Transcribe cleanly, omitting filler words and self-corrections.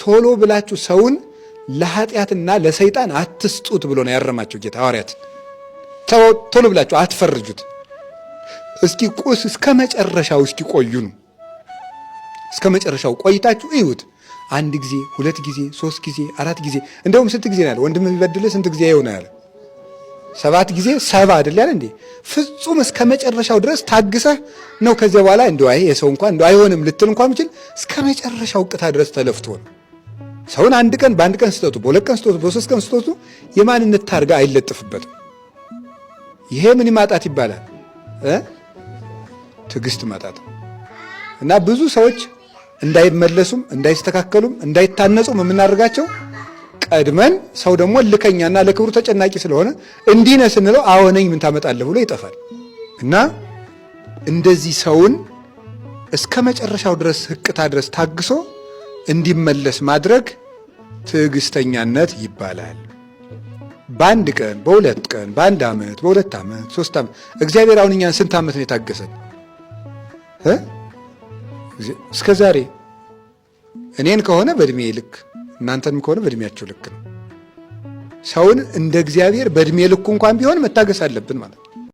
ቶሎ ብላችሁ ሰውን ለኃጢአትና ለሰይጣን አትስጡት ብሎ ነው ያረማቸው ጌታ ሐዋርያት። ቶሎ ብላችሁ አትፈርጁት። እስኪ እስከ መጨረሻው እስኪ ቆዩ ነው። እስከ መጨረሻው ቆይታችሁ እዩት። አንድ ጊዜ፣ ሁለት ጊዜ፣ ሶስት ጊዜ፣ አራት ጊዜ፣ እንደውም ስንት ጊዜ ነው ያለ? ወንድም ቢበድልህ ስንት ጊዜ ይሆነ ያለ? 7 ጊዜ 70 አይደል ያለ እንዴ? ፍጹም እስከ መጨረሻው ድረስ ታግሰህ ነው። ከዚያ በኋላ እንደው አይ የሰው እንኳን እንደው አይሆንም ልትል እንኳን ምችል እስከ መጨረሻው ቅታ ድረስ ተለፍቶ ነው። ሰውን በአንድ ቀን ስጠቱ፣ በሁለት ቀን ስጠቱ፣ በሶስት ቀን ስጠቱ የማንነት ታርጋ አይለጥፍበትም። ይሄ ምን ማጣት ይባላል? ትዕግስት ማጣት። እና ብዙ ሰዎች እንዳይመለሱም እንዳይስተካከሉም እንዳይታነጹም የምናደርጋቸው ቀድመን ሰው ደግሞ ልከኛና ለክብሩ ተጨናቂ ስለሆነ እንዲህ ነህ ስንለው አዎነኝ ምን ታመጣለህ ብሎ ይጠፋል። እና እንደዚህ ሰውን እስከ መጨረሻው ድረስ ህቅታ ድረስ ታግሶ እንዲመለስ ማድረግ ትዕግስተኛነት ይባላል። በአንድ ቀን፣ በሁለት ቀን፣ በአንድ ዓመት፣ በሁለት ዓመት፣ 3 ዓመት እግዚአብሔር አሁን እኛን ስንት ዓመት ነው የታገሰን? እስከ ዛሬ እኔን ከሆነ በእድሜ ልክ እናንተንም ከሆነ በእድሜያቸው ልክ ነው። ሰውን እንደ እግዚአብሔር በእድሜ ልኩ እንኳን ቢሆን መታገስ አለብን ማለት ነው።